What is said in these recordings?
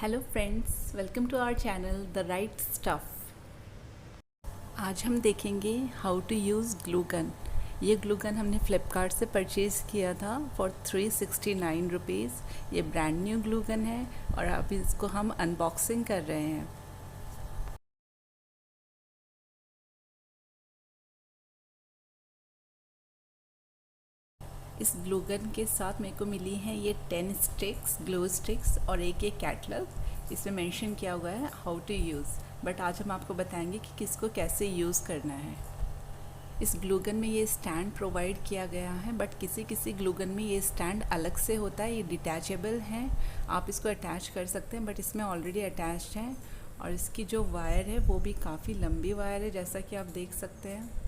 Hello friends, welcome to our channel the right stuff. आज हम देखेंगे how to use glue gun. ये glue gun हमने फ़्लिपकार्ट से परचेज़ किया था फॉर 369 रुपीज़। ये ब्रांड न्यू ग्लू गन है और अभी इसको हम अनबॉक्सिंग कर रहे हैं। इस ग्लू गन के साथ मेरे को मिली हैं ये 10 स्टिक्स, ग्लू स्टिक्स और एक कैटलॉग। इसमें मेंशन किया हुआ है हाउ टू यूज़, बट आज हम आपको बताएंगे कि किसको कैसे यूज़ करना है। इस ग्लू गन में ये स्टैंड प्रोवाइड किया गया है, बट किसी किसी ग्लू गन में ये स्टैंड अलग से होता है। ये डिटैचेबल है, आप इसको अटैच कर सकते हैं, बट इसमें ऑलरेडी अटैच्ड है। और इसकी जो वायर है वो भी काफ़ी लंबी वायर है, जैसा कि आप देख सकते हैं।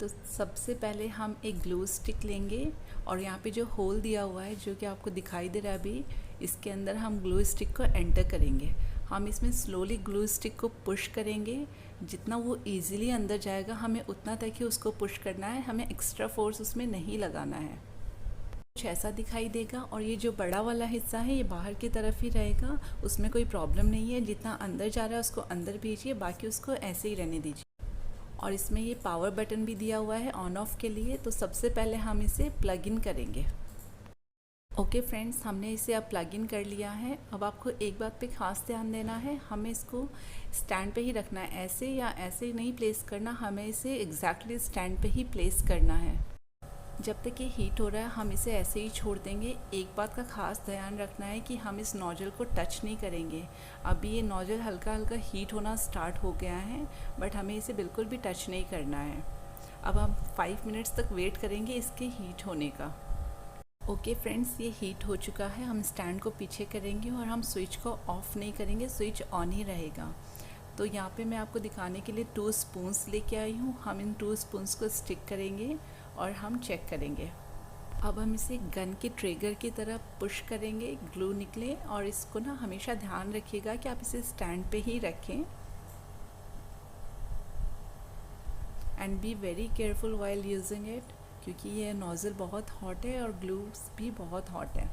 तो सबसे पहले हम एक ग्लू स्टिक लेंगे और यहाँ पे जो होल दिया हुआ है, जो कि आपको दिखाई दे रहा है अभी, इसके अंदर हम ग्लू स्टिक को एंटर करेंगे। हम इसमें स्लोली ग्लू स्टिक को पुश करेंगे। जितना वो इजीली अंदर जाएगा हमें उतना तक ही उसको पुश करना है, हमें एक्स्ट्रा फोर्स उसमें नहीं लगाना है। कुछ ऐसा दिखाई देगा और ये जो बड़ा वाला हिस्सा है ये बाहर की तरफ ही रहेगा, उसमें कोई प्रॉब्लम नहीं है। जितना अंदर जा रहा है उसको अंदर भेजिए, बाकी उसको ऐसे ही रहने दीजिए। और इसमें ये पावर बटन भी दिया हुआ है ऑन ऑफ के लिए। तो सबसे पहले हम इसे प्लग इन करेंगे। ओके फ्रेंड्स, हमने इसे अब प्लग इन कर लिया है। अब आपको एक बात पे खास ध्यान देना है, हमें इसको स्टैंड पे ही रखना है, ऐसे या ऐसे नहीं प्लेस करना, हमें इसे एग्जैक्टली स्टैंड पे ही प्लेस करना है। जब तक ये हीट हो रहा है हम इसे ऐसे ही छोड़ देंगे। एक बात का ख़ास ध्यान रखना है कि हम इस नोजल को टच नहीं करेंगे। अभी ये नोजल हल्का हल्का हीट होना स्टार्ट हो गया है, बट हमें इसे बिल्कुल भी टच नहीं करना है। अब हम 5 मिनट्स तक वेट करेंगे इसके हीट होने का। ओके फ्रेंड्स, ये हीट हो चुका है। हम स्टैंड को पीछे करेंगे और हम स्विच को ऑफ़ नहीं करेंगे, स्विच ऑन ही रहेगा। तो यहाँ पे मैं आपको दिखाने के लिए 2 स्पून्स लेके आई हूँ। हम इन 2 स्पून्स को स्टिक करेंगे और हम चेक करेंगे। अब हम इसे गन के ट्रिगर की तरह पुश करेंगे, ग्लू निकले। और इसको ना हमेशा ध्यान रखिएगा कि आप इसे स्टैंड पे ही रखें। And be very careful while using it, क्योंकि ये नोज़ल बहुत हॉट है और ग्लूस भी बहुत हॉट है।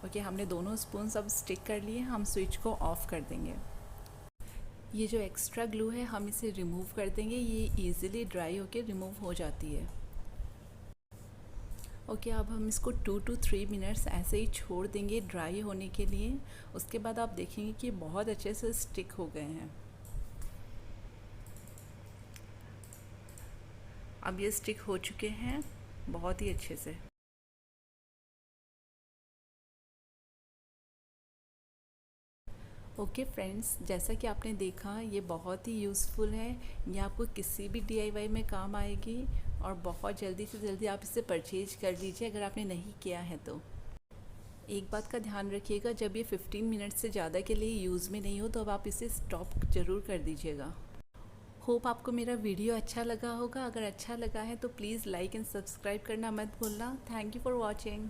ओके, हमने दोनों स्पून्स अब स्टिक कर लिए। हम स्विच को ऑफ़ कर देंगे। ये जो एक्स्ट्रा ग्लू है हम इसे रिमूव कर देंगे। ये इजीली ड्राई होके रिमूव हो जाती है। ओके, अब हम इसको 2 to 3 मिनट्स ऐसे ही छोड़ देंगे ड्राई होने के लिए। उसके बाद आप देखेंगे कि बहुत अच्छे से स्टिक हो गए हैं। अब ये स्टिक हो चुके हैं बहुत ही अच्छे से। ओके फ्रेंड्स, जैसा कि आपने देखा ये बहुत ही यूज़फुल है। ये आपको किसी भी DIY में काम आएगी और बहुत जल्दी से जल्दी आप इसे परचेज कर लीजिए अगर आपने नहीं किया है तो। एक बात का ध्यान रखिएगा, जब ये 15 मिनट से ज़्यादा के लिए यूज़ में नहीं हो तो अब आप इसे स्टॉप ज़रूर कर दीजिएगा। होप आपको मेरा वीडियो अच्छा लगा होगा। अगर अच्छा लगा है तो प्लीज़ लाइक एंड सब्सक्राइब करना मत भूलना। Thank you for watching.